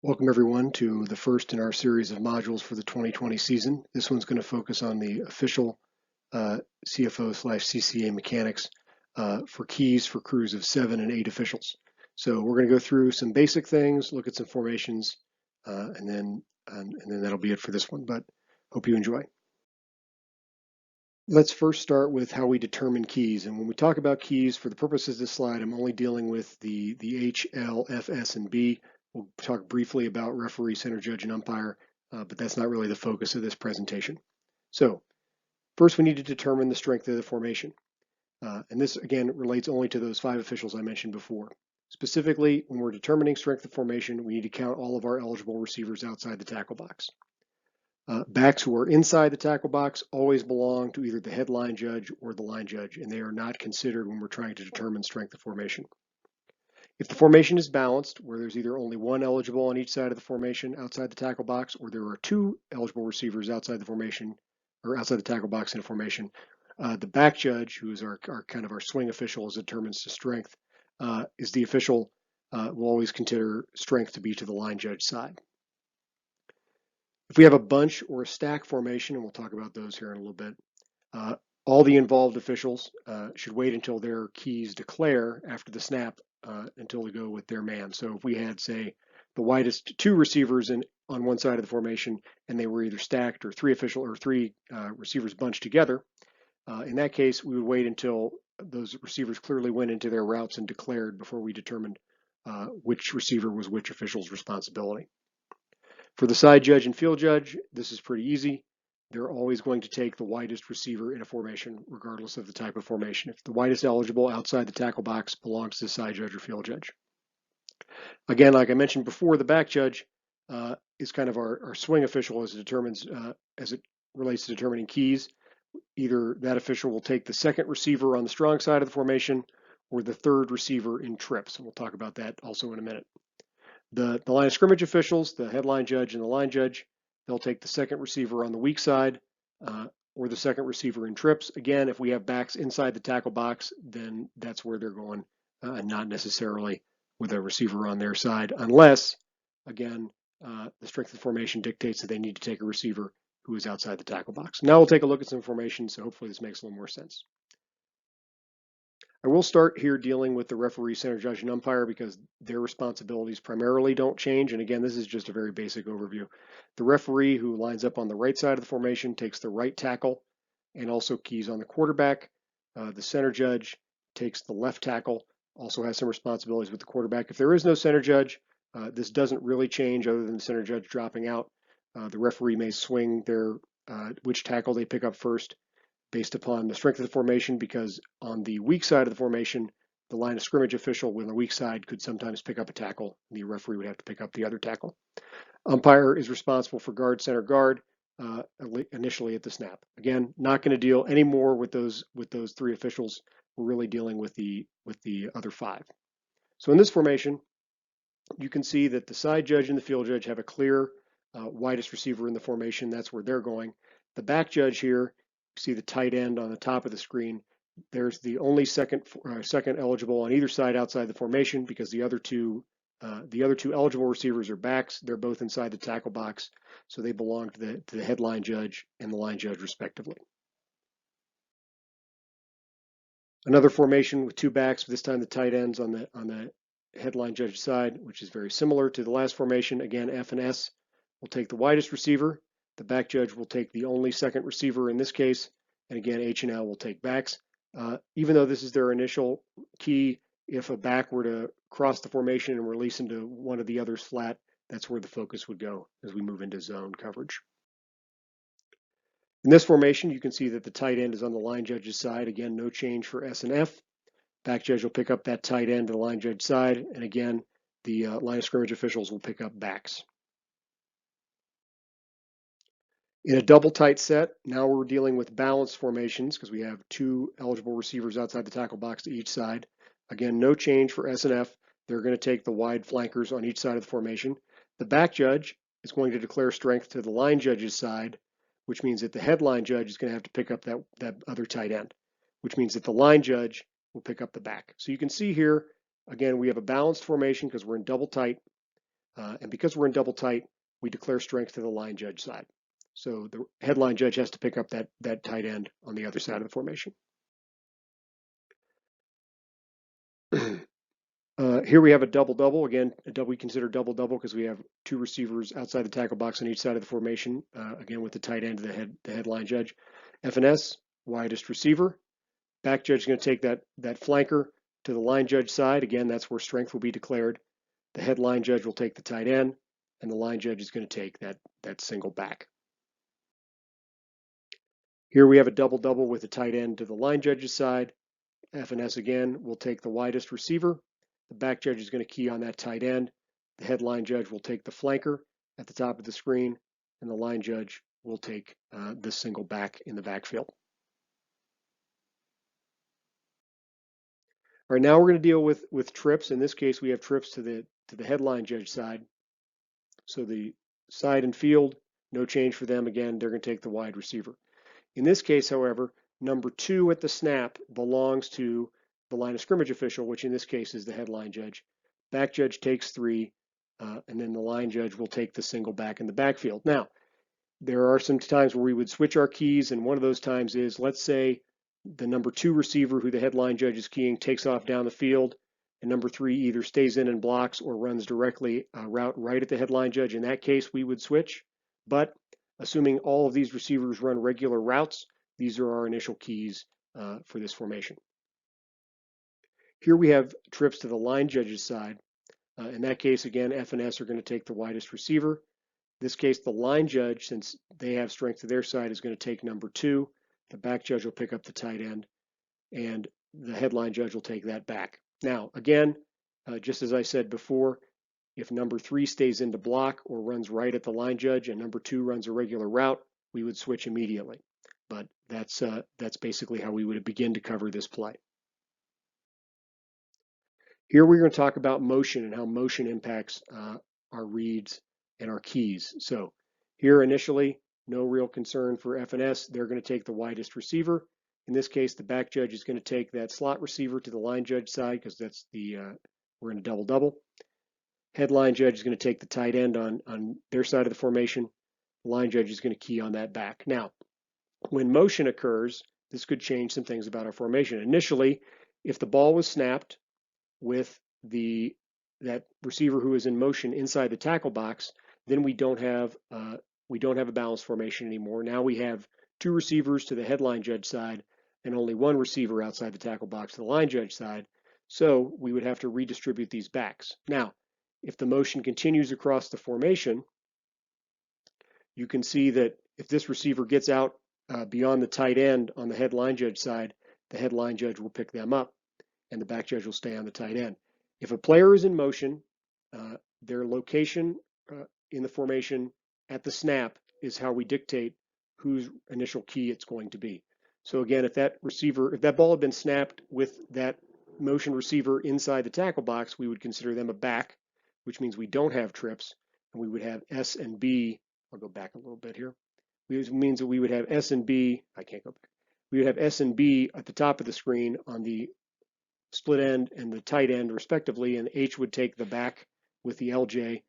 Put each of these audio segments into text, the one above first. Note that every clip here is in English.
Welcome everyone to the first in our series of modules for the 2020 season. This one's going to focus on the official CFO/CCA mechanics for keys for crews of 7 and 8 officials. So we're going to go through some basic things, look at some formations, and then that'll be it for this one. But hope you enjoy. Let's first start with how we determine keys. And when we talk about keys, for the purposes of this slide, I'm only dealing with the H, L, F, S, and B. We'll talk briefly about referee, center judge, and umpire, but that's not really the focus of this presentation. So first we need to determine the strength of the formation. And this, again, relates only to those 5 officials I mentioned before. Specifically, when we're determining strength of formation, we need to count all of our eligible receivers outside the tackle box. Backs who are inside the tackle box always belong to either the head line judge or the line judge, and they are not considered when we're trying to determine strength of formation. If the formation is balanced, where there's either only one eligible on each side of the formation outside the tackle box, or there are 2 eligible receivers outside the formation, or outside the tackle box in a formation, the back judge, who is our kind of our swing official as it determines the strength, is the official will always consider strength to be to the line judge side. If we have a bunch or a stack formation, and we'll talk about those here in a little bit, all the involved officials should wait until their keys declare after the snap until they go with their man. So if we had, say, the widest 2 receivers on one side of the formation, and they were either stacked or 3 receivers bunched together, in that case, we would wait until those receivers clearly went into their routes and declared before we determined which receiver was which official's responsibility. For the side judge and field judge, this is pretty easy. They're always going to take the widest receiver in a formation, regardless of the type of formation. If the widest eligible outside the tackle box belongs to the side judge or field judge. Again, like I mentioned before, the back judge is kind of our swing official as it relates to determining keys. Either that official will take the second receiver on the strong side of the formation or the third receiver in trips. And we'll talk about that also in a minute. The line of scrimmage officials, the headline judge and the line judge, they'll take the second receiver on the weak side or the second receiver in trips. Again, if we have backs inside the tackle box, then that's where they're going, and not necessarily with a receiver on their side, unless, again, the strength of the formation dictates that they need to take a receiver who is outside the tackle box. Now we'll take a look at some formations, so hopefully this makes a little more sense. I will start here dealing with the referee, center judge, and umpire because their responsibilities primarily don't change. And again, this is just a very basic overview. The referee, who lines up on the right side of the formation, takes the right tackle and also keys on the quarterback. The center judge takes the left tackle, also has some responsibilities with the quarterback. If there is no center judge, this doesn't really change other than the center judge dropping out. The referee may swing which tackle they pick up first, based upon the strength of the formation, because on the weak side of the formation, the line of scrimmage official on the weak side could sometimes pick up a tackle. The referee would have to pick up the other tackle. Umpire is responsible for guard, center, guard initially at the snap. Again, not going to deal anymore with those 3 officials. We're really dealing with the other 5. So in this formation, you can see that the side judge and the field judge have a clear widest receiver in the formation. That's where they're going. The back judge here, see the tight end on the top of the screen. There's the only second eligible on either side outside the formation because the other two eligible receivers are backs. They're both inside the tackle box, so they belong to the headline judge and the line judge respectively. Another formation with 2 backs, this time the tight ends on the headline judge side, which is very similar to the last formation. Again, F and S will take the widest receiver. The back judge will take the only second receiver in this case, and again, H and L will take backs. Even though this is their initial key, if a back were to cross the formation and release into one of the others flat, that's where the focus would go as we move into zone coverage. In this formation, you can see that the tight end is on the line judge's side. Again, no change for S and F. Back judge will pick up that tight end to the line judge side, and again, the line of scrimmage officials will pick up backs. In a double tight set, now we're dealing with balanced formations because we have 2 eligible receivers outside the tackle box to each side. Again, no change for S and F. They're going to take the wide flankers on each side of the formation. The back judge is going to declare strength to the line judge's side, which means that the headline judge is going to have to pick up that other tight end, which means that the line judge will pick up the back. So you can see here, again, we have a balanced formation because we're in double tight. And because we're in double tight, we declare strength to the line judge side. So the headline judge has to pick up that tight end on the other side of the formation. Here we have a double-double. Again, we consider double-double because we have two receivers outside the tackle box on each side of the formation. Again, with the tight end, the headline judge. FNS, widest receiver. Back judge is going to take that flanker to the line judge side. Again, that's where strength will be declared. The headline judge will take the tight end, and the line judge is going to take that single back. Here we have a double-double with the tight end to the line judge's side. FNS again will take the widest receiver. The back judge is going to key on that tight end. The headline judge will take the flanker at the top of the screen, and the line judge will take this single back in the backfield. All right, now we're going to deal with trips. In this case, we have trips to the headline judge side. So the side and field, no change for them. Again, they're going to take the wide receiver. In this case, however, number 2 at the snap belongs to the line of scrimmage official, which in this case is the headline judge. Back judge takes 3, and then the line judge will take the single back in the backfield. Now, there are some times where we would switch our keys, and one of those times is, let's say the number 2 receiver who the headline judge is keying takes off down the field, and number 3 either stays in and blocks or runs directly route right at the headline judge. In that case, we would switch. But assuming all of these receivers run regular routes, these are our initial keys for this formation. Here we have trips to the line judge's side. In that case, again, F and S are going to take the widest receiver. In this case, the line judge, since they have strength to their side, is going to take number 2. The back judge will pick up the tight end, and the headline judge will take that back. Now, again, just as I said before, if number 3 stays in to block or runs right at the line judge and number 2 runs a regular route, we would switch immediately. But that's basically how we would begin to cover this play. Here we're going to talk about motion and how motion impacts our reads and our keys. So here initially, no real concern for FNS. They're going to take the widest receiver. In this case, the back judge is going to take that slot receiver to the line judge side because that's we're in a double-double. Headline judge is going to take the tight end on their side of the formation. The line judge is going to key on that back. Now, when motion occurs, this could change some things about our formation. Initially, if the ball was snapped with that receiver who is in motion inside the tackle box, then we don't have a balanced formation anymore. Now we have 2 receivers to the headline judge side and only 1 receiver outside the tackle box to the line judge side. So we would have to redistribute these backs. Now, if the motion continues across the formation, you can see that if this receiver gets out beyond the tight end on the headline judge side, the headline judge will pick them up and the back judge will stay on the tight end. If a player is in motion, their location in the formation at the snap is how we dictate whose initial key it's going to be. So again, if that ball had been snapped with that motion receiver inside the tackle box, we would consider them a back, which means we don't have trips, and we would have S and B. I'll go back a little bit here. Which means that we would have S and B. I can't go back. We would have S and B at the top of the screen on the split end and the tight end respectively, and H would take the back with the LJ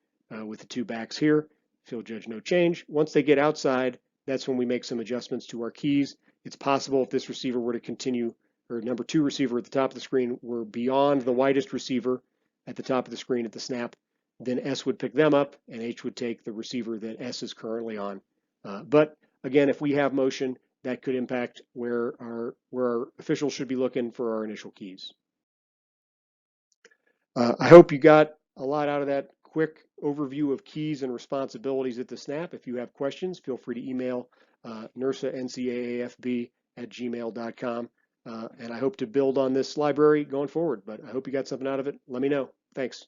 with the 2 backs here. Field judge, no change. Once they get outside, that's when we make some adjustments to our keys. It's possible if this receiver were to continue, or number 2 receiver at the top of the screen were beyond the widest receiver at the top of the screen at the snap, then S would pick them up and H would take the receiver that S is currently on. But again, if we have motion, that could impact where our officials should be looking for our initial keys. I hope you got a lot out of that quick overview of keys and responsibilities at the snap. If you have questions, feel free to email nursa@nccaafb@gmail.com. And I hope to build on this library going forward, but I hope you got something out of it. Let me know. Thanks.